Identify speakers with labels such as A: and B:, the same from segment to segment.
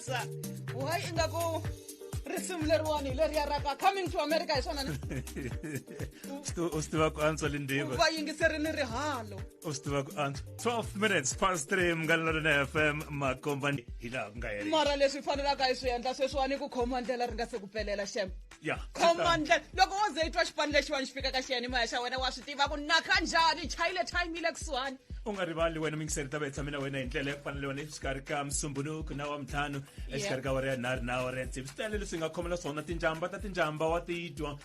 A: Esa. Why ingaku resimlerwani leriyaraka coming to America isona ne?
B: Ustuwa ku answer Lindiwe.
A: Uba yingiserini rihalo.
B: Ustuwa ku answer. 12 minutes past 3 MLFM FM makomba hila ngayeri.
A: Mara leswi fanelaka swi endla sweswani ku Khoma Ndlela ri nga se ku pelela shem.
B: Yeah.
A: Khoma Ndlela loko wo ze itwa xipano lexiwani xi fika ka xiyani maya xa wena wa swi tiva ku naka njhani chayile time ile kusuhani.
B: Ungarivali wena mingiseri ta betsa mina wena indlela efanele wena exikarhi ka Musumbunuku na wa Mthanu exikarhi ka wari ya nharhu na wa Rentsi switele leswi nga khomela swona tinjamba wa titwa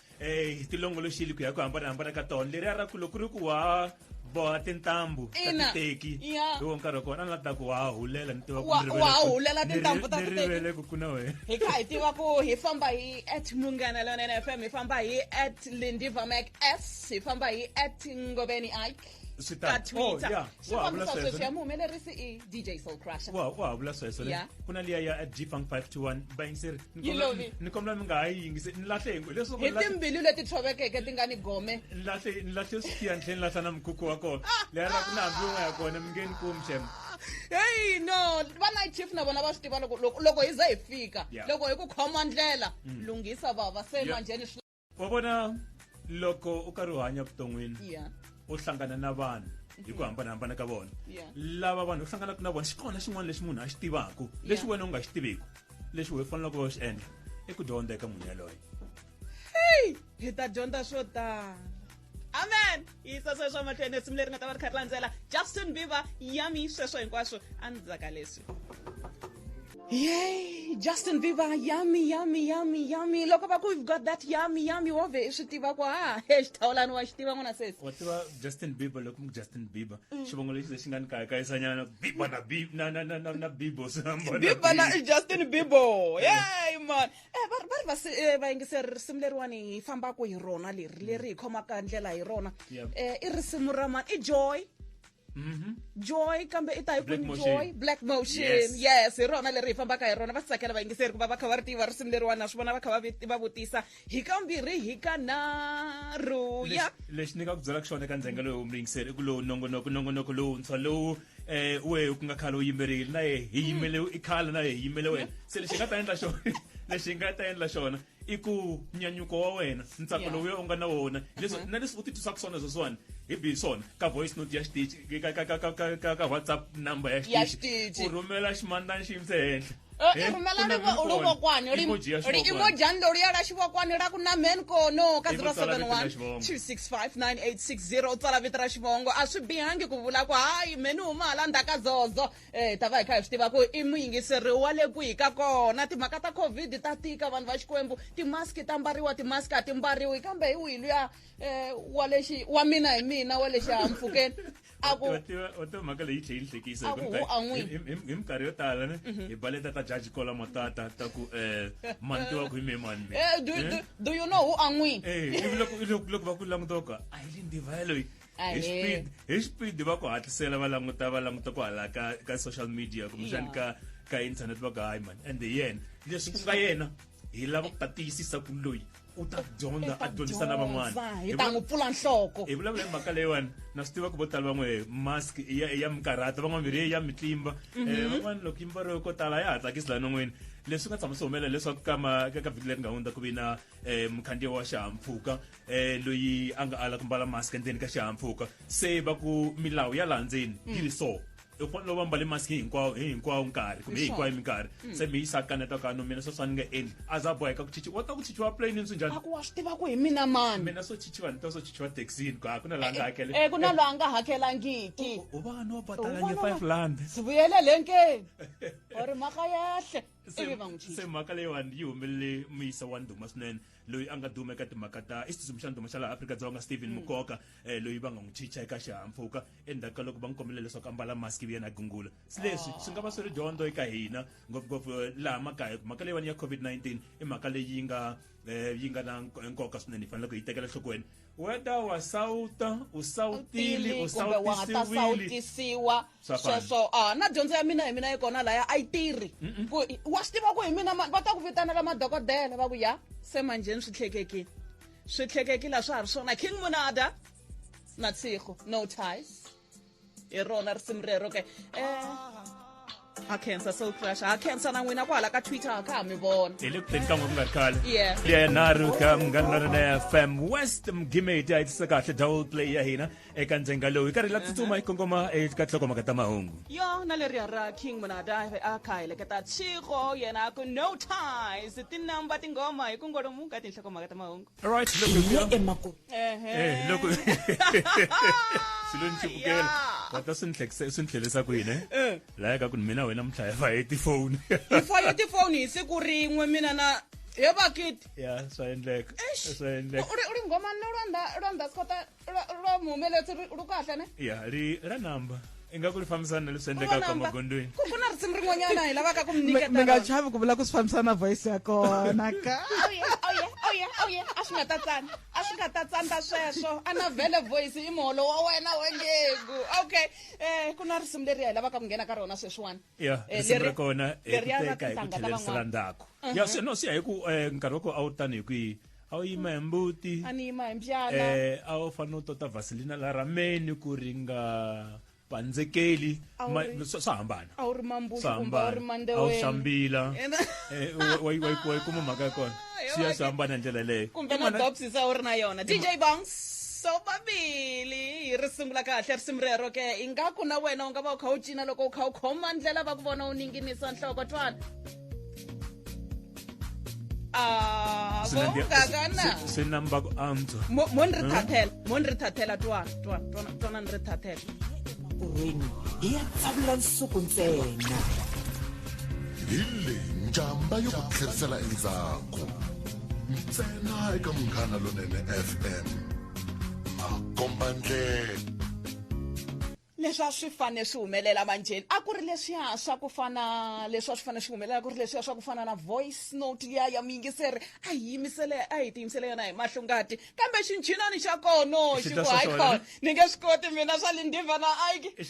B: tilongoloxili ku ya ku hambanahambana ka tona leri ra ku loko ri ku wa boha tintambu ta titeki loko nkarhi wa kona a ni la ta ku wa hulela ni tiva ku
A: wa hulela tintambu ta titeki
B: rivele ku kuna wena
A: hi kha hi tiva ku hi famba hi @Munghana Lonene FM hi famba hi @Lindiwe Mac S hi famba hi @Ngobeni Ike
B: Twitter.
A: Sweswi ya muhumelerisi i DJ Soul Crusher.
B: Wa vula sweswo le. Kuna liya ya @gfunk521 bayingiseri. Ni komla mi nga hayingise ni lahle leswo
A: hi timbili leti thovekeke ti nga ni gome.
B: Ni lahle swiya nhleni lahla na mkhukhu wa kona. Leya ra ku na hambi ya kona mi ngeni kumshem.
A: Hey no, va night chief na vona va swi tiva loko hi za hi fika. Loko hi ku Khoma Ndlela lungisa baba se manjeni.
B: Wa vona loko u karhi u hanya vuton'wini. U hlangana na vanhu hi ku hambanahambana ka vona lava vanhu u hlanganaka na vona xi kona xin'wana lexi munhu a xi tivaku lexi wena u nga xi tiveki lexi we faneleke u xi endla i ku dyondza eka munhu yaloye
A: hey hi ta dyondza swo tala amen yisa sweswo mahlweni simu leri nga ta va ri kha ri landzela Justin Bieber yummy sweswo hinkwaswo a ndzaka leswi yay Justin Bieber yummy loko va ku we've got that yummy wove swi tiva ku xithawulani wa xi tiva n'wana sesi
B: wa tiva Justin Bieber loko Justin Bieber xivongo lexi xi nga ni kayakayisanyana Bieber na Bieber
A: Bieber na Justin Bieber yay man va yingiseri risimu leriwani hi fambaka hi rona leri hi khomaka ndlela hi rona i risimu ra mani i Joy Joy kambe ita hi ku Joy Black Motion yes hi rona leri hi fambaka hi rona va tsakela vayingiseri ku va kha va ri tiva risimu leriwani swi vona va kha va vutisa hi kambirhi hi ka nharhu
B: lexi ni nga ku byela ku xona eka ndzhenga lowu muyingiseri i ku lowu nongonoko lowuntshwa lowu we ku nga khale u yimberile na ye hi yimele i khale na ye hi yimele wena se lexi nga ta endla xona i ku nyanyuko wa wena ntsako lowu u nga na wona na leswi u titisaka swona sweswiwani hi bihi swona ka voice note ya xitichi ka WhatsApp number ya xitichi u rhumela ximandlani xi yimse henhla
A: rhumela rivokwani ri-emojani loriya ra xivokwani ra ku na men kono ka 071 265 9860 u tsala vito ra xivongo a swi bihangi ku vula ku hayi meni huma hala ndzhaka zozo ta va hi kha hi swi tiva ku i muyingiseri wa le kwihi ka kona timhaka ta COVID ta tika vanhu va Xikwembu timaski ta mbariwa timaski a ti mbariwi kambe hi wihi luya wa mina hi mina wa le xihahampfhukeni
B: o tiva mhaka leyi tlhe yi hlekisa hi minkarhi yo tala hi baleta ta Judge Kola Matata ta ku mani tiva ku hi me mani
A: do you know who an'wini
B: loko va ku langutoka a hi Lindiwe yaloyi hi speed va ku hatlisela va languta ku hala ka social media kumbexani ka internet va ku hayi mani and yena leswi ku nga yena hi lava ku ta tiyisisa ku loyi u ta dyondza a dyondzisa na van'wana
A: hi ta n'wi pfula nhloko
B: hi vulavula hi mhaka leyiwani na swi tiva ku vo tala van'we mask ya mikarhata van'wana mirhi ya mitlimba van'wana loko yi mbariwe ko tala ya ha tsakisi laha non'wini leswi nga tshama swi humelela leswaku ka vhiki leri nga hundza ku vi na mukhandziyi wa xihahampfhuka loyi a nga ala ku mbala mask endzeni ka xihahampfhuka se va ku milawu ya laha ndzeni yi ri so u fanele va mbale mask hinkwawo nkarhi kumbe hinkwayo minkarhi se mi yisa kaneta ka no mina swo ni nga endli a za boheka ku chichiwa wa ta ku chichiwa plane swi njhani
A: a ku wa swi tiva ku hi mina mani
B: mina swo chichiwa ni ta swo chichiwa taxini ku na laha nga hakele
A: ku na laha nga hakelangiki
B: u va no batalanye 5 rand
A: swi vuyele lenkeni or mhaka yahle
B: se mhaka leyiwani yi humelele muyisa wa ndhuma swinene loyi a nga duma eka timhaka ta i xitsutsumi xa ndhuma xa laha Afrika-Dzonga Stephen Mukoka loyi va nga n'wi chicha eka xihahampfhuka endzhaku ka loko va n'wi kombela leswaku a mbala mask vi yena gungula se leswi swi nga va swi ri dyondzo eka hina ngopfungopfu laha makaya mhaka leyiwani ya COVID-19 i mhaka leyi yi nga na nkoka swinene hi fanele ku yi tekela nhlokweni whether wa sawuta u sawutile u
A: sawutisiwa sweswo na dyondzo ya mina hi mina yi kona laya a yi tirhi wa swi tiva ku hi mina va ta ku vitanela madokodela va ku ya se manjeni swi tlhekekile swa ha ri swona King Munada na Tshego no ties hi rona risimu rero ke cancer soul crusher cancer na n'wina kwala ka Twitter ka mi vona
B: hi le ku teni ka n'we ku nga ri khale
A: Yeah.
B: liyanharhu ka MLFM FM West mgimeti a yi tisa kahle double play ya hina eka ndzenga lowu hi karhi hi la tsutsuma hi kongoma eka nhlokomhaka ta mahungu
A: yo na leriya ra King Monada a kha heleketa Tshego yena ku no ties tinamba tingoma hi kungolomu ka tinhlokomhaka ta mahungu
B: alright loko loko siloni chipukela wata swintlhelisa ku yini la ka ku mina wena mhlaya fa hi tifoni
A: ifa tifoni hi siku rin'we mina na yebakiti
B: ya swa endleka
A: uri ngoma no rwanda skota ro mumeletsi ru kahle ne
B: ya ra namba ingaku ri fambisana na leswi endlekaka magondweni
A: ku na risimu rin'wanyana hi lavaka ku mi nyiketa
C: mi nga chavi ku vula ku swi fambisana na voice ya kona ka
A: oh yeah a swi nga ta tsandza sweswo a na vele voice i muholo wa wena wengegu okay ku na risimu leri hi lavaka ku nghena ka rona sweswiwani
B: ya risimu ra kona teka hi ku tlherisela ndzhaku ya si ya hi ku nkarhi wa ku a wu tani hi kwihi a wu yima hi mbuti
A: a ni yima hi mbyana
B: a wu fanele u tota vaselina la rameni ku ri nga pandzekeli swa hambana
A: a wu ri mambuti kumbe a wu ri
B: a wu
A: mandeweni
B: hlambila wa kuma mhaka ya kona swi hambana ndlela leyo
A: kumbe na dopsis a wu ri na yona DJ Bangs so babili hi ri sungula kahle risimu rero ke ingaku na wena u nga va u kha u cina loko u kha u khoma ndlela va ku vona u ninginisa nhloko twana vongakana
B: swi namba ku antswa
A: mo ni ri thathela twana ni ri thathela
C: kurweni hi ya tsavula nsuku ntsena
D: hi le njamba yo ku tlherisela endzhaku ntsena eka Munghana Lonene FM Khoma Ndlela
A: leswi a swi fane swi humelela manjeni a ku ri leswiya swa ku fana leswi a swi fane swi humelela ku ri leswiya swa ku fana na voice note liya ya muyingiseri a hi tiyimisele yona hi mahlongati kambe xinchinani xa kono xi ku hayi kona ni nge swi koti mina swa lindiva na Ike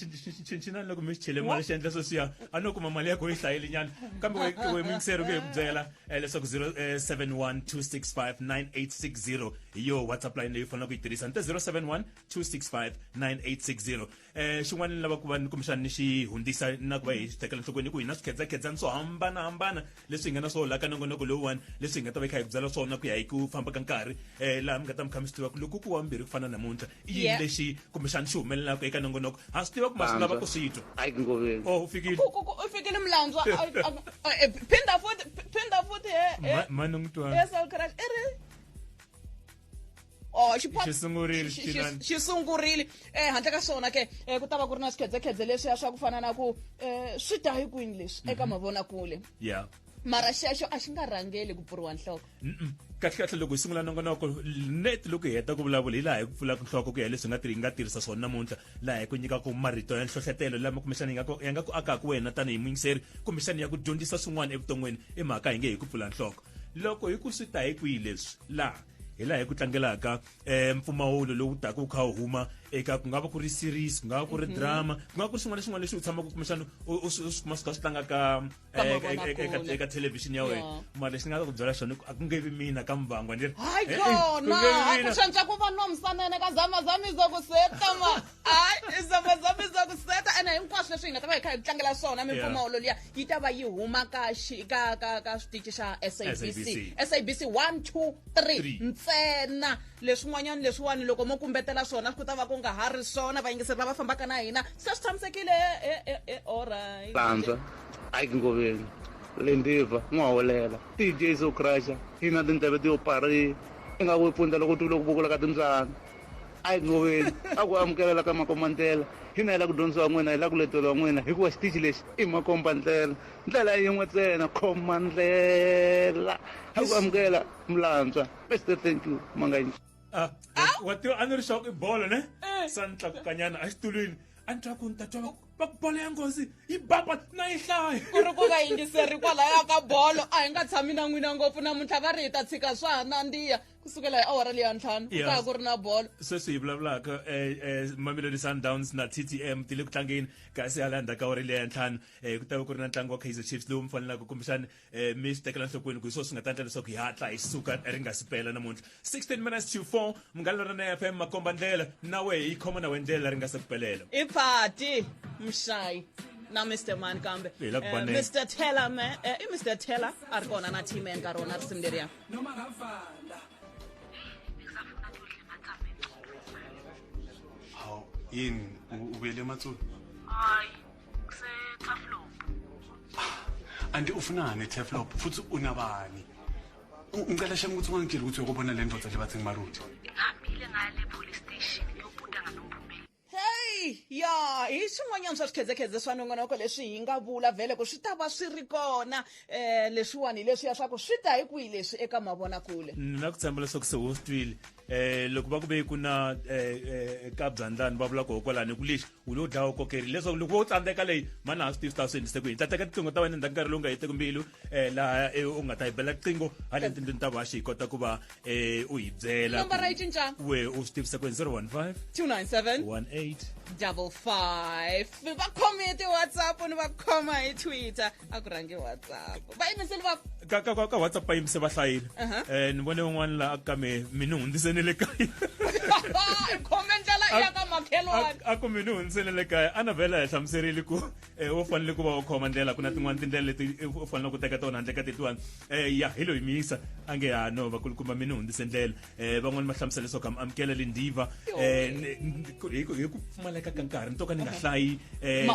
B: xinchinani loko mi xi chele mali xi endla sweswiya a no kuma mali ya ko yi hlayeli nyana kambe we muyingiseri ku hi ku byela leswaku 0712659860 hi yo WhatsApp line leyi fanele ku yi tirhisa nte 0712659860 xin'wana ni lava ku va ni kumbexana ni xi hundzisa na ku va hi tekela nhlokweni ku hi na swikhedzakhedzani swo hambanahambana leswi hi nga na swona la ka nongonoko lowuwani leswi hi nga ta va hi kha hi byala swona ku ya hi ku famba ka nkarhi laha mi nga ta mi kha mi swi tiva ku loko ku wa mbirhi ku fana namuntlha i yini lexi kumbexana xi humelelaka eka nongonoko ha swi tiva ku ma swi lava ku swi twa
E: Ike Ngobeni
B: u fikile
A: u fikile milandzwa phinda futhi
B: mani n'wi twana
A: yes I'll crash xi sungurile handle ka swona ke ku ta va ku ri na swikhedzekhedze leswiya swa ku fana na ku swi ta hi kwini leswi eka mavonakule
B: ya
A: mara xexo a xi nga rhangeli ku pfuriwa nhloko
B: kahle loko hi sungula nongonoko net loko hi heta ku vulavula hi laha hi ku pfulaka nhloko ku ya leswi hi nga tirhisa swona namuntlha laha hi ku nyikaka marito ya nhlohlotelo lama kumbexana ya nga ku akaka wena tanihi muyingiseri kumbexana ya ku dyondzisa swin'wana evuton'wini i mhaka hi nge hi ku pfula nhloko loko hi ku swi ta hi kwihi leswi laha hi laha hi ku tlangelaka mpfumawulo lowu taka wu kha wu huma eka ku nga va ku ri series ku nga va ku ri drama ku nga va ku ri swin'wana swin'wana leswi u tshamaka kumbexana u swi kha swi tlanga eka television ya wena mara lexi ni nga ta ku byela xona a ku nge vi mina ka muvangwa ni ri
A: hayi kona a ku shantsha ku va nomsanene ka zamazama izokuseta ma hayi zamazama izokuseta ene hinkwaswo leswi hi nga ta va hi kha hi tlangela swona mimpfumawulo liya yi ta va yi huma ka switichi xa SABC 1 2 3 ntsena leswin'wanyana leswiwani loko mo kumbetela swona ku ta va ku nga ha ri swona vayingiseri lava fambaka na hina se swi tshamisekile alright
E: Lanza Ike Ngobeni Lindiva hulela DJ so crusher hina tindleve ti yo pari i nga ku pfunda loko ku vukula ka timbyana Ike Ngobeni a ku amukelela ka Khoma Ndlela hina hi la ku dyondzisiwa n'wina hi la ku leteliwa n'wina hikuva xitichi lexi i Khoma Ndlela ndlela yin'we ntsena Khoma Ndlela a ku amukela mlantswa Mr thank you manganyi
B: watiwa a ni ri xoko i bolo ne sa ni tlakukanyana a xitulwini a ni twa ku ni ta twa va bolo ya ngozi yi baba na yi hlaya
A: ku ri ku nga yingiseri kwalaya ka bolo a hi nga tshami na n'wina ngopfu namuntlha va ri hi ta tshika swa ha nandziya kusukela hi awara leya ntlhanu ku ta ku ri na bolo
B: sweswi hi vulavulaka Mamelodi Sundowns na TTM ti le ku tlangeni kasi hala ndzhaku ka awara leya ntlhanu ku ta va ku ri na ntlangu wa Kaizer Chiefs lowu mi fanelaka kumbexana mi swi tekela nhlokweni ku hi swona swi nga ta endla leswaku hi hatla hi suka ri nga si pela namuntlha 16 minutes to 4 Munghana Lonene FM Khoma Ndlela na we hi khoma na we ndlela ri nga se ku pelela
A: i phati mshayi na Mr. Man kambe
B: Phela kufanele.
A: Mr. Teller man Mr. Teller ari kona na team enkarona ri simleria
F: Hawu yini ubuyele emathulu?
G: Hayi, kuse-Taflow.
F: Anti ufunani eTeflop futhi unabani? Ngicela shem ukuthi ungangitshela ukuthi uyokubona le ndoda le bathi ngimaruthi.
G: Ngihambile ngaya le police station ngiyobhuda nganomphumela.
A: hey ya hi swin'wanyana swa swikhedzekhedze swa nongonoko leswi hi nga vula vhele ku swi ta va swi ri kona leswiwani leswiya swa ku swi ta hi kwihi leswi eka mavonakule
B: na ku tshemba leswaku se u swi twile loko va ku ve ku na ka byandzani va vula koho kwalani ku lexi u lo dlawa u kokerile leswaku loko wo tsandzeka leyi mani a swi tivi swi ta swi endlise ku yini ta teka tiqingho ta wena endzhaku nkarhi lowu nga heteki mbilu laha u nga ta yi bela riqingho hale tindlwini ta vaxi hi kota ku va u hi byela
A: nombara yi cincanga
B: we u swi tivisa ku 015
A: 297
B: 18
A: 55 va khomi hi ti-whatsapp ni va khoma hi twitter a ku rhangi whatsapp va yimiseli va
B: ka whatsapp va yimise va hlayile ni vone un'wana laha ka me ni hundziseni le kaya
A: khome ndlela ya ka makhelwani
B: a ku mi ni hundziseni le kaya a na vhela hi hlamuserile ku wo fanele ku va u khoma ndlela ku na tin'wana tindlela leti u fanele ku teka tona handle ka tetiwani ya hi lo yimisa a nge ha no vakulukumba mi ni hundzise ndlela van'wani va hlamusela leswaku amukela le ndiva hi ku pfumaleka ka nkarhi ni to ka ni nga hlayi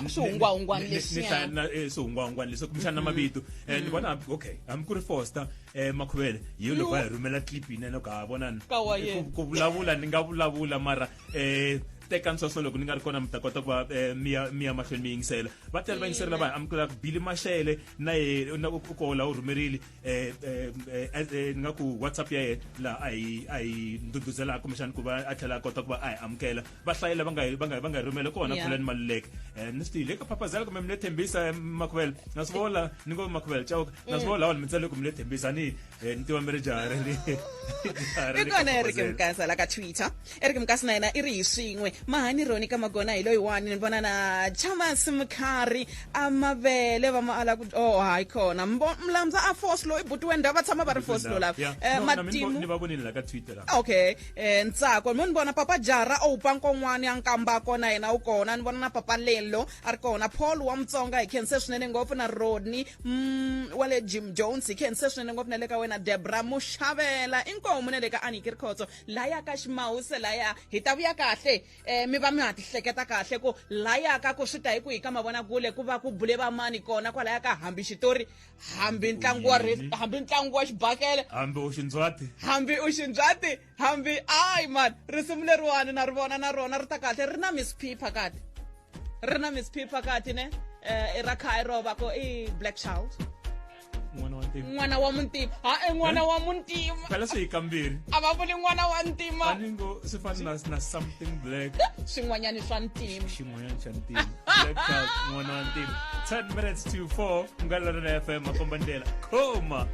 A: swihungwahungwani leswiya
B: swihungwahungwani leswi kumbexana na mavito ni vona okay hambi ku ri Foster Makhuvele hi loko va hi rhumela clip yinene ku ha vonani ku vulavula ni nga vulavula mara teka nswaswo loko ni nga ri kona mi ta kota ku va mi ya mahlweni mi yingisela va tele va yingiselela va hi amukela Billy Mashele na ye koho la u rhumerile ni nga ku WhatsApp ya yena laha a hi nduduzela kumbexana ku va a tlhela a kota ku va a hi amukela va hlayela va nga rhumela kona phela ni maluleke ni swi tile eka papazela kumbe mi le thembisa Makhuvele na swi vona ni ngo Makhuvele chauka na swi vona lawa mi tsale ku mi le thembisa ni tiwa mi ri jahare
A: ikona Eric Mkasa la ka Twitter Eric Mkasa na yena i ri hi swin'we mahani roni ka magona hi loyi wani ni vona na Chamas Mkhari amavele va maala ku hayi khona mlamza a force lo ibutiwe ndaba tshama va ri force lo la
B: ni va vonile la ka Twitter
A: okay ntsako ni bona papa Jara o upa nkon'wani ya nkamba kona yena u kona ni vona na papa Lelo a ri kona Paul wa Mtsonga hi khense swinene ngopfu na Rodney wale Jim Jones hi khense swinene ngopfu na le ka wena Debra Mushavela inkomo ne le ka Aniki Rikhotso la ya ka Ximawuse la ya hi ta vuya kahle mi va mi ha ti hleketa kahle ku laya ka ku swi ta hi ku hi ka mavonakule ku va ku bule va mani kona kwalaya ka hambi xitori hambi ntlangu wa xibakele
B: hambi u xindzwati
A: hambi ai man risimu leriwani na ri vona na rona ri ta kahle ri na Miss P phakati ne ra khaya ro va ko i Black Child n'wana wa muntima n'wana wa muntima
B: phela swi hi kambirhi
A: a va vuli n'wana wa ntima
B: ani ngo swi fana na something black
A: swin'wanyani swa ntima
B: xin'wanyana xa ntima black child n'wana wa ntima 10 minutes to 4 Ngala FM Khoma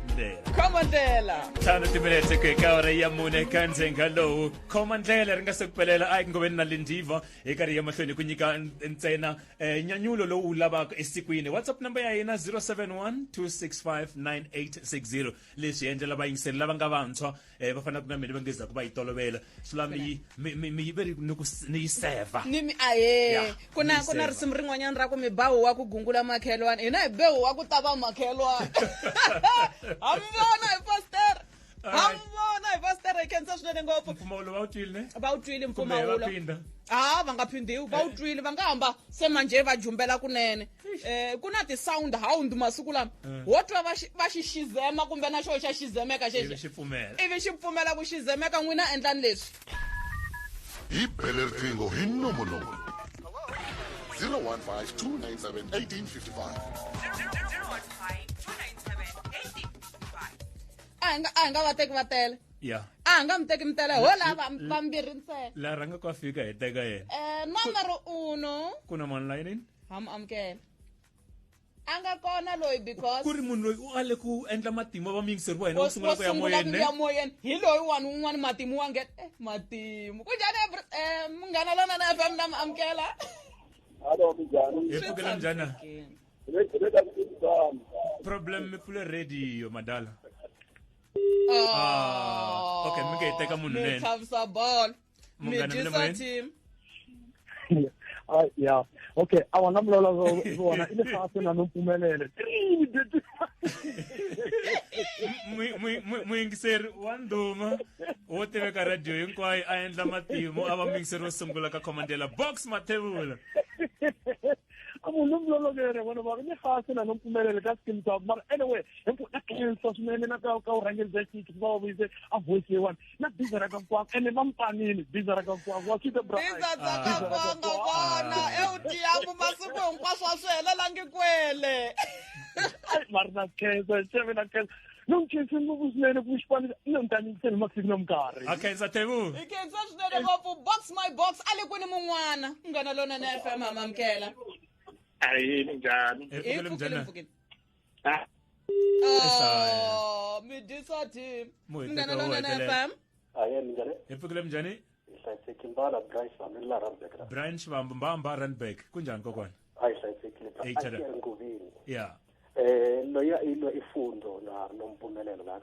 B: Ndlela tano timinete ku eka hora ya mune ka ndzhenga lowu Khoma Ndlela ri nga se ku pelela Ike Ngobeni na Lindiva eka ri ya mahlweni ku nyika ntsena nyanyulo lowu lavaka esikwini WhatsApp number ya yena 071-265-9860 leswi endlela vayingiseri lava nga vantshwa va fanele ku na mina va ngeza ku va yi tolovela swi mi veri ni yi seva
A: ni ku na risimu rin'wanyana ra ku mi bawu wa ku gungula makhelwani hina hi bewu wa ku tava makhelwani hamvona hi pastor hi khensa swinene ngopfu
B: mpfumawulo va wu twile ne
A: va wu twile mpfumawulo va nga phindiwi va wu twile va nga hamba se manje va jumbela kunene ku na ti-sound hound masiku lama wo twa va xixizema kumbe na xo xa xizemeka
B: ivi xi
A: pfumela ku xizemeka n'wina endlani leswi
D: hi bele riqingho hi nomolomo 015-297-1855
A: a hi nga vateki va tele
B: ya
A: a hi nga muteki mi tele ho lava vambirhi ntsena
B: la rhanga ku fika hi teka yena
A: numero 1
B: ku na mani layinini
A: amukela a nga kona loyi because
B: ku ri munhu loyi u ale ku endla matimu va miyingiseri wa hina u sungula ku ya
A: moyeni hi loyi un'wana matimu wa nghena matimu ku njhani munghana lona na FM na amukela
B: hi pfukela njhani problem mi pfule radio madala okay mi nge hi teka munhu nene
A: thavisa ball
B: munghana mi le moyeni
H: Yeah. Okay, awanamlola zona ile fase na nompumelele.
B: Muingiseri wa ndhuma wo tiveka radio hinkwayo a endla matimu a va muingiseri wo sungula ka Khoma Ndlela box Mathebula.
H: Amunumlologere bona ba ile fase na nompumelele ka skin top. But anyway, empo na kenso smene na ka urangel zeti ba wize a voice one. Na bizara ka kwa ene mampanini bizara ka kwa wa kita bra.
A: Bizara ka kwa ngwana diabo masuku hinkwaswo a swi helelangi kwele.
H: Marna kenso chevena kenso. Non c'è sempre busnene pushpani non tani sen maxi nomkari.
B: Akenza Tebu.
A: Ikenza swinene ngopfu box my box ale kuni mun'wana ngana lona na FM mamamkela.
H: Ayi njani.
B: Mfukile.
A: Oh, midisa team. Ngana lona na FM.
I: Ayi njani.
B: Mfukile mjani.
I: Sayisekimbala Brian Shibamba Randbeck.
B: Brian Shibamba Randbeck. Kunjani kokwana?
I: Ayi sayisekile.
B: Ike
I: Ngobeni.
B: Yeah.
I: Loya ilo ifundo na nompumelelo la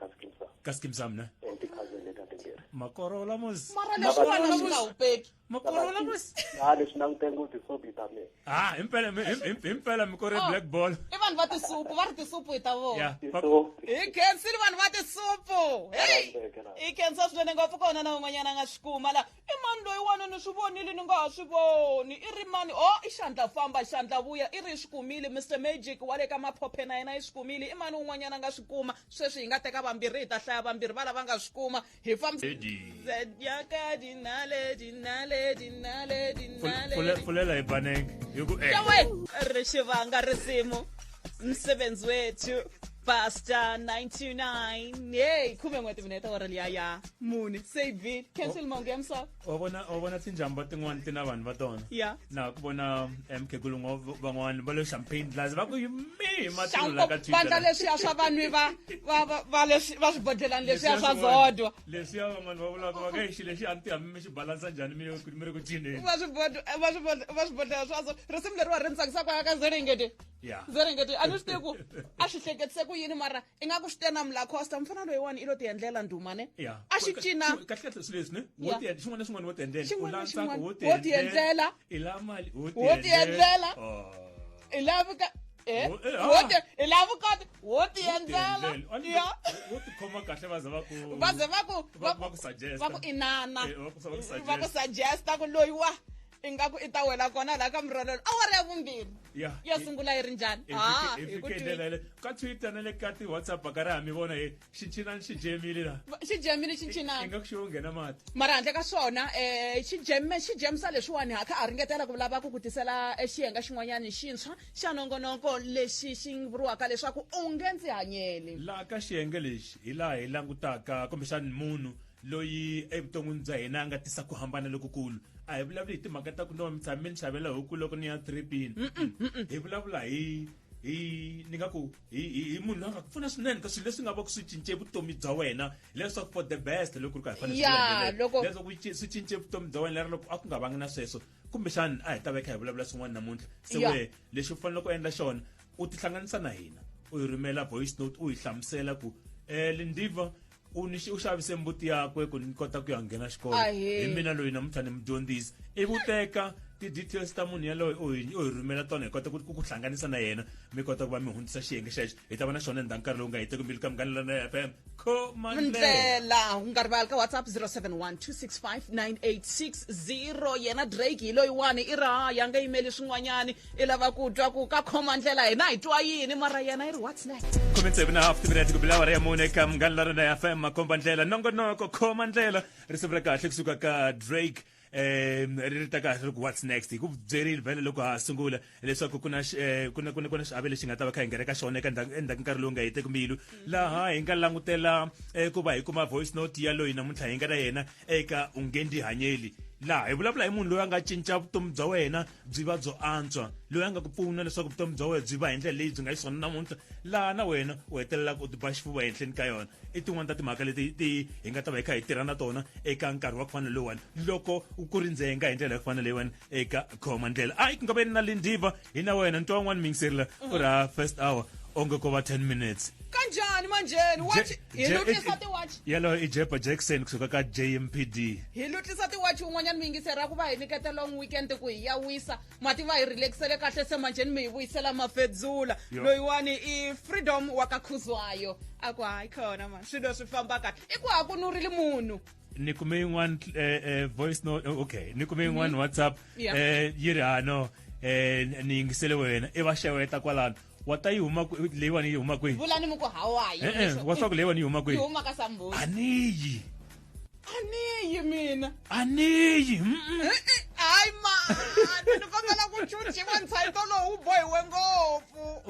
B: kaskimsam ne
I: entikhazele kade ngere
B: makorola mos
A: mara leswana swingawupeki
B: makorola mos
I: leswi nangutenga ukuthi sobita me
B: impela mikore black ball
A: vanhu va tisupu va ri tisupu hi ta vona
B: yeah
A: hi khensile vanhu va tisupu hey hi khensa swinene ngopfu kona na un'wanyana a nga swi kuma la i mani loyi wana ni swi vonile ni nga ha swi voni i ri mani i xandla famba xandla vuya i ri swi kumile Mr Magic wa le ka maphophe na yena i swi kumile i mani un'wanyana a nga swi kuma sweswi hi nga teka vambirhi hi ta hlaya vambirhi va lava nga swi kuma hi
B: fulela hi banenge
A: ri xivanga risimu msebenzi wethu Pastor 929 hey khume n'weti mineta ora liya ya muni save cancel mongo ya msa
B: wabona tinjamba tin'wana tina vanhu va tona
A: yeah
B: na ku vona mkhegulu van'wana va le champagne glass va ku yimi matilo la ka Twitter
A: vandla leswiya swa vanhu va swibodlelani leswiya swa zodwa
B: leswiya vanhu va vulaka va ka xi lexi a ti hambi mi xi balansa njhani mi ri ku cineni
A: va swibodlela swa zodwa risimu leri wa ri tsakisaka ka zerengeti zerengeti a ni swi tivi ku a xi hleketise ku yini mara i nga ku swi tena mlacosta mfana loyiwani i lo ti endlela ndhuma ne a xi cina
B: kahle swilo leswi ne xin'wana na xin'wana wo ti endlela u landzaka wo
A: ti endlela
B: i la mali
A: wo ti endlela i lavuka i lavukati wo ti endlela
B: wo ti khoma kahle va
A: ze va ku
B: suggest
A: va ku inana va ku suggesta ku loyiwa ingaku i ta wela kona la ka murolelo awara ya vumbirhi ya sungula yi ri njhani
B: ka Twitter na le ka ti-WhatsApp akari ha mi vona xi cinani xi jemile la
A: xi jemile xi cinani
B: ingaku xi wo nghena mati
A: mara handle ka swona xi jemisa leswiwani ha kha a ringetela ku lava ku ku tisela xiyenga xin'wanyani xintshwa xa nongonoko lexi xi vuriwaka leswaku u nge ndzi hanyeli
B: laha ka xiyenge lexi hi laha hi langutaka kumbexani munhu loyi evuton'wini bya hina a nga tisa ku hambana lokukulu a hi vulavula hi timhaka ta ku no mi tshame ni xavela huku loko ni ya tripini hi vulavula hi ni nga ku hi munhu loyi a nga ku pfuna swinene ka swilo leswi nga va ku swi cince vutomi bya wena leswaku for the best loko ri ka hi fanele leswaku swi cince vutomi bya wena lero loko a ku nga vangi na sweswo kumbexani a hi ta veka hi vulavula swin'wana namuntlha se we lexi u fanele ku endla xona u tihlanganisa na hina u hi rhumela voice note u hi hlamusela ku Lindiva u xavise mbuti yakwe ku ni kota ku ya nghena xikolo hi mina loyi namuntlha ni mudyondzisi ivi u teka ti-details ta munhu yaloyo u hi rhumela tona hi kota ku hlanganisa na yena mi kota ku va mi hundzisa xiyenge xexo hi ta va na xona endzhaku nkarhi lowu nga heteki mbili ka Munghana Lona FM Khoma
A: Ndlela u nga rivali ka WhatsApp 0712659860 yena Drake hi loyiwani i ra ya nga yimeli swin'wanyani i lava ku twa ku ka Khoma Ndlela hina hi twa yini mara yena i ri what's next
B: 7.5 timinete ku bila awara ya mune ka Munghana Lona FM Khoma Ndlela nongonoko Khoma Ndlela risimu ra kahle kusuka ka Drake ri ta kahle loko what's next ku byerile vele loko ha sungula leswaku kuna xiave lexi nga ta va kha hi nghena ka xona eka endzhaku nkarhi lowu nga heteki mbilu laha hi nga langutela ku va hi kuma voice note ya loyi namuntlha hi nga na yena eka u nge ndi hanyeli laha hi vulavula hi munhu loyi a nga cinca vutomi bya wena byi va byo antswa loyi a nga ku pfuna leswaku vutomi bya wena byi va hi ndlela leyi byi nga xiswona namuntlha laha na wena u hetelelaka u ti ba xifuva ehenhleni ka yona i tin'wana ta timhaka leti hi nga ta va hi kha hi tirha na tona eka nkarhi wa ku fana lowani loko ku ri ndzhenga hi ndlela ya ku fana leyiwani eka Khoma Ndlela Ike Ngobeni na Lindiva hi na wena ntwa wun'wana mingiseri la u ra first hour onge ko va 10 minutes
A: kanjani manjeni watch hi lutisa ti-watch
B: yalo i Jepa Jackson kusuka ka JMPD
A: hi lutisa ti-watch un'wanyana mi yingisera ku va hi niketa long weekend ku hi ya wisa mati va hi relaxele kahle se manjeni mi hi vuyisela mafedzula loyiwani i Freedom wa ka Khuzwayo a ku hayi khona man swilo swi famba kahle i ku ha ku nurile munhu
B: ni kume yin'wana voice note okay ni kume yin'wana WhatsApp yi ri hano ni yingisele wena i va xeweta kwalano wata yi huma leyiwani yi huma kwihi
A: vulani muku hawayi
B: waswaku leyiwani yi huma
A: yi
B: kwihi
A: huma ka Samboni
B: aniyi
A: mina
B: aniyi
A: hayi man ni kombela ku chuchiwa nsayito lowu bohiwe ngopfu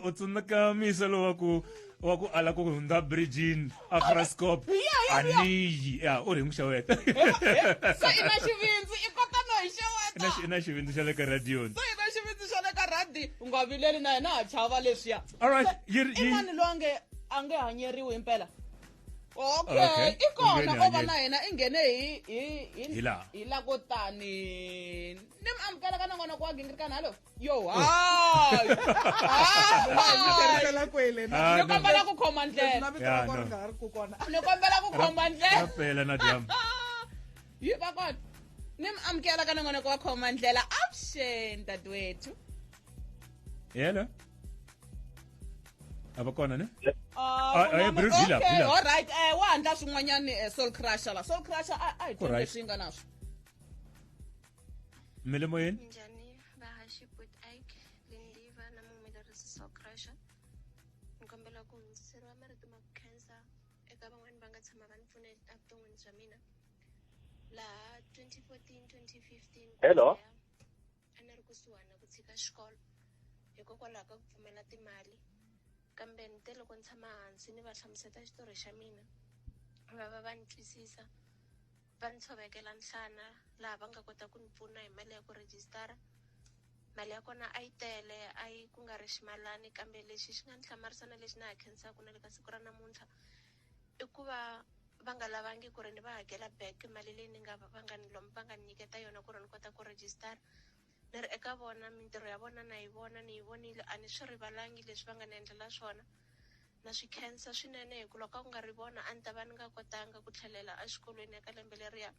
B: u tsunaka misa lowu wa ku ala ku hundza bridgini a Graskop aniyi u ri muxeweta
A: se ina xivindzi i kota no hi xeweta
B: ina xivindzi xa le ka radioni
A: se ina xivindzi xa le ka radi u nga vileli na yena ha chava leswiya
B: alright
A: i mani lo a nge hanyeriwi impela okay i kona o va na yena i nghene hi la kotani ni mi amukela ka nan'wana ku wa gingirikana halo yo hayi ni kombela ku khoma ndlela ni kombela ku khoma ndlela
B: phela na dyam
A: yi va kona ni mi amukela ka nan'wana ku wa khoma ndlela avuxeni dadewethu
B: yena aba kona ne
A: okay all right wa handla swin'wanyani Soul Crusher la Soul Crusher a hi tweni leswi nga naswo
B: mele moyeni
G: njhani vahaxi but Ike Ngobeni na muhumelerisi Soul Crusher ni kombela ku hundziseriwa marito ma ku khensa eka van'wani va nga tshama va ni pfuna evuton'wini bya mina laha 2014-2015
H: hello
G: a ni ri kusuhana ku tshika xikolo hikokwalaho ka ku pfumela timali kambe ni te loko ni tshama hansi ni va hlamuseta xitori xa mina va ni twisisa va ni tshovekela nhlana laha va nga kota ku ni pfuna hi mali ya ku rejistara mali ya kona a yi tele a yi ku nga ri ximalani kambe lexi xi nga ni hlamarisa na lexi na ha khensaka na le ka siku ra namuntlha i ku va nga lavangi ku ri ni va hakela back mali leyi va nga ni nyiketa yona ku ri ni kota ku rejistara ni ri eka vona mintirho ya vona na yi vona ni yi vonile a ni swi rivalangi leswi va nga ni endlela swona na swi khensa swinene hi ku loko ku nga ri vona a ni ta va ni nga kotanga ku tlhelela exikolweni eka lembe leriya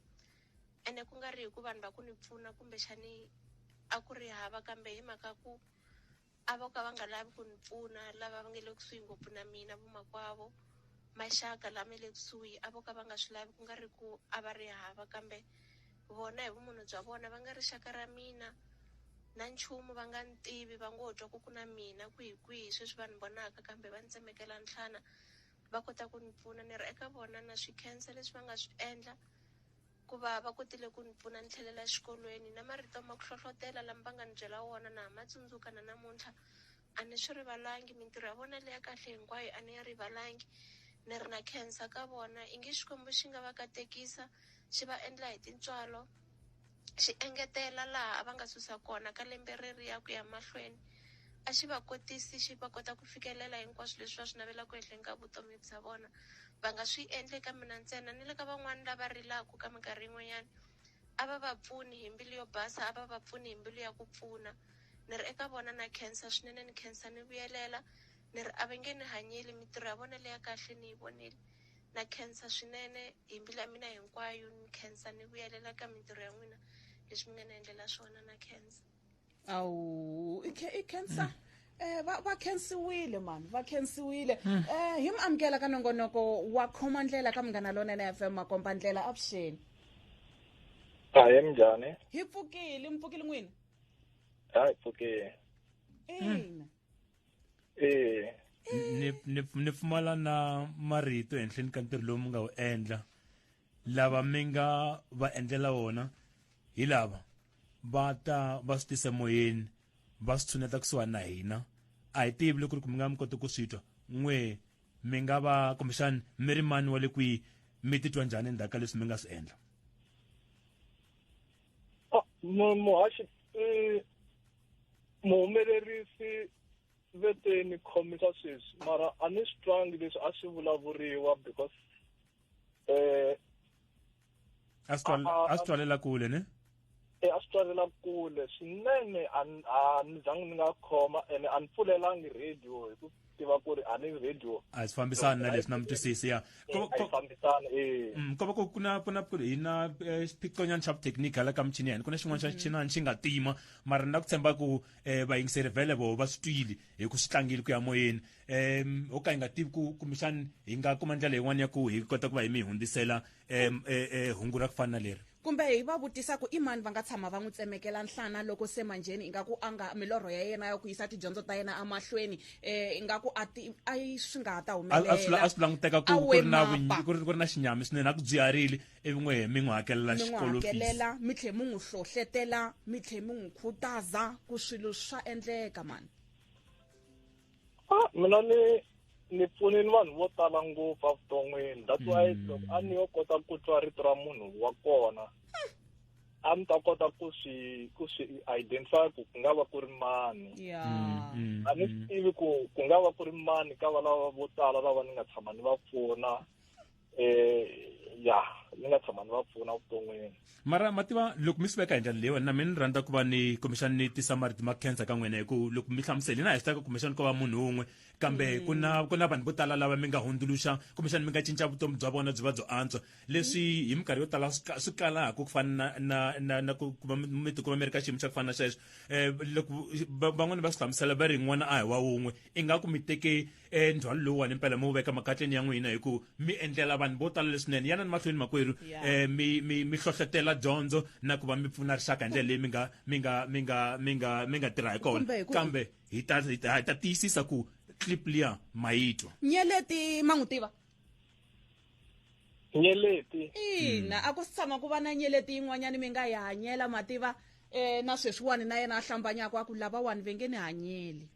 G: ene ku nga ri hi ku vanhu va ku ni pfuna kumbexani a ku ri hava kambe hi mhaka ku a vo ka va nga lavi ku ni pfuna lava va nga le kusuhi ngopfu na mina vomakwavo maxaka lama le kusuhi a vo ka va nga swi lavi ku nga ri ku a va ri hava kambe vona hi vumunhu bya vona va nga rixaka ra mina na nchumu va nga ni tivi va ngo twa ku na mina kwihi sweswi va ni vonaka kambe va ni tsemekela nhlana va kota ku ni pfuna ni ri eka vona na swi khensa leswi va nga swi endla ku va kotile ku ni pfuna ni tlhelela exikolweni na marito ma ku hlohlotela lama va nga ni byela wona na ha ma tsundzuka na namuntlha a ni swi rivalangi mintirho ya vona leya kahle hinkwayo a ni ya rivalangi ni ri na khensa ka vona i nge Xikwembu xi nga va katekisa xi va endla hi tintswalo xi engetela laha a va nga susa kona ka lembe reriya ku ya mahlweni a xi va kotisi xi va kota ku fikelela hinkwaswo leswi va swi navelaka ehenhleni ka vutomi bya vona va nga swi endli ka mina ntsena ni le ka van'wani lava rilaku ka minkarhi yin'wanyana a va va pfuni hi mbilu yo basa a va va pfuni hi mbilu ya ku pfuna ni ri eka vona na khensa swinene ni khensa ni vuyelela ni ri a va nge ni hanyeli mintirho ya vona leya kahle ni yi vonile na khensa swinene hi mbilu ya mina hinkwayo ni khensa ni vuyelela ka mintirho ya n'wina leswi mi nga ni endlela swona na khensa
A: awu i khensa va khensiwile mani va khensiwile hi mi amukela ka nongonoko wa Khoma Ndlela ka Munghana Lonene FM makomba ndlela avuxeni
H: hayi minjhani
A: hi pfukile n'wina
H: hayi pfukile
A: ina
B: ni pfumala na marito ehenhleni ka ntirho lowu mi nga wu endla lava mi nga va endlela wona hi lava va ta va swi tisa moyeni va swi tshuneta kusuhani na hina a hi tivi loko mi nga mi kota ku swi twa n'we mi nga va kumbexani mi ri mani wa le kwihi mi titwa njhani endzhaku ka leswi mi nga swi endla
H: muhaxi muhumelerisi veteni khomisa sweswi mara a ni swi twangi leswi a swi vulavuriwa because
B: a swi twalela kule ne
I: a swi twalela kule swinene a ni zangi ni nga khoma ene a ni pfulelangi radio hi ku tiva ku ri a ni radio
B: a swi fambisani na leswi na mutwisisi ya ko va ku na hi na xiphiqo nyana xa technique hala ka michini yani ku na xin'wana xa xichinani xi nga tima mara na ku tshemba ku vayingiseri vhele vo va swi twile hi ku swi tlangile ku ya moyeni o ka hi nga tivi ku kumbexani hi nga kuma ndlela yin'wana ya ku hi kota ku va hi mi hundzisela hungu ra ku fana na leri
A: kumbe hi va vutisa ku i mani va nga tshama va n'wi tsemekela nhlana loko se manjheni ingaku a nga milorho ya yena ya ku yisa tidyondzo ta yena amahlweni ingaku a swi nga ta humelela
B: a swi languteka ku ri na xinyami swinene a ku dziharile ivi n'we mi n'wi hakelela xikolo
A: mi tlhe mu n'wi hlohletela mi tlhe mi n'wi khutaza ku swilo swa endleka mani
I: mina ni pfunile vanhu vo tala ngopfu evuton'wini that's why loko a ni yo kota ku twa rito ra munhu wa kona a ni ta kota ku swi identify ku nga va ku ri mani a ni swi tivi ku nga va ku ri mani ka valava vo tala lava ni nga tshama ni va pfuna ni nga tshama ni va pfuna vuton'wini
B: mara mativa loko mi swi veka hi ndlela leyiwani na mina ni rhandza ku va ni kumbexani ni tisa marito ma khensa ka n'wina hi ku loko mi hlamuseli na hi swi taka kumbexani ko va munhu un'we kambe ku na vanhu vo tala lava mi nga hundzuluxa kumbexani mi nga cinca vutomi bya vona byi va byo antswa leswi hi minkarhi yo tala swi kalaka ku fana na ku va mi tikuma mi ri ka xiyimo xa ku fana na xexo loko van'wani va swi hlamusela va ri n'wana a hi wa wun'we ingaku mi teke ndzhwalo lowuwani impela mi wu veka makatleni ya n'wina hi ku mi endlela vanhu vo tala leswinene yana ni mahlweni makwerhu mi hlohlotela dyondzo na ku va mi pfuna rixaka hi ndlela leyi mi nga tirha hi kona kambe hi ta tiyisisa ku clip liya mayitwa
A: Nyeleti ma n'wi tiva
I: Nyeleti
A: ina a ku tshama ku va na Nyeleti yin'wanyani mi nga yi hanyela mativa na sweswiwani na yena a hlambanyaka a ku lavawani ve nge ni hanyeli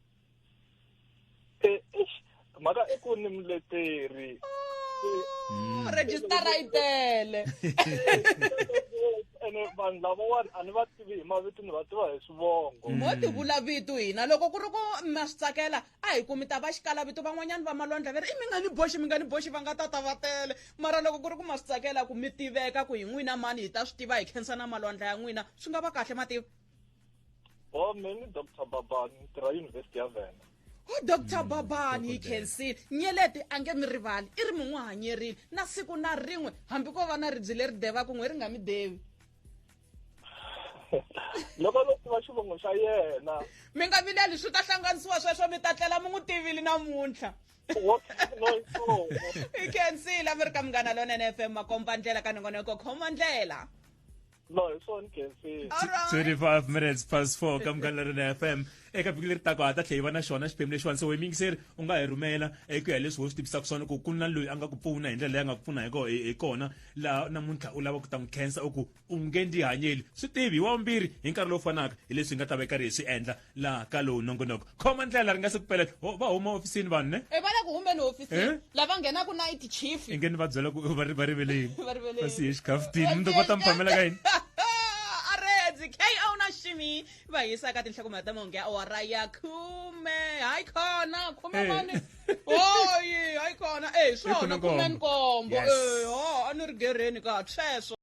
I: maka eku ni muleteri
A: registara yi tele
I: ene vanhu lavawani a ni va tivi hi mavito ni va tiva hi swivongo
A: mo ti vula vito hina loko ku ri ku ma swi tsakela a hi kumi ta va xikala vito van'wanyani va malwandla ve ri mi nga ni boxi va nga ta va tele mara loko ku ri ku ma swi tsakela ku mi tiveka ku hi n'wina mani hi ta swi tiva hi khensa na malwandla ya n'wina swi nga va kahle mativa
I: me ni Dr. Babani ni tirha University ya Vena
A: Dr. Babani hi khensile Nyeleti a nge mi rivali i ri mi n'wi hanyerile na siku na rin'we hambi ko va na ribye leri devaku n'we ri nga mi devi
I: loko lo tiva xivongo xa yena
A: mi nga vileli swi ta hlanganisiwa sweswo mi ta tlela mi n'wi tivile namuntlha hi khensile a mi ri ka Munghana Lonene FM Makomba Ndlela ka nongonoko Khoma Ndlela
I: no hi swona khensile
B: 25 minutes past 4 ka Munghana Lonene FM eka vhiki leri taka ta tlhela va na xona xiphemu lexiwani so yingiseri u nga hi rhumela ku ya leswi wo swi tivisaka swona ku ku na loyi a nga ku pfuna hi ndlela leyi a nga ku pfuna hi kona laha namuntlha u lava ku ta n'wi khensa u ku u nge ndi hanyeli swi tivi hi wavumbirhi hi nkarhi lowu fanaka hi leswi hi nga ta va hi karhi hi swi endla laha ka lowu nongonoko Khoma Ndlela ri nga se ku pela va huma ofisini vanhu ne
A: va le ku humeni hofisini lava nghenaka na it chief
B: i nge ni va byela ku va riveleni va siye xikhaftini mi va ta mi phamela ka yini
A: KO na Shimi va yisa ka tinhlakuma ta monge awara ya 10 hayi khona 10 mani oyi hayi khona swona 10 nkombo a ni ri gereni ka sweswo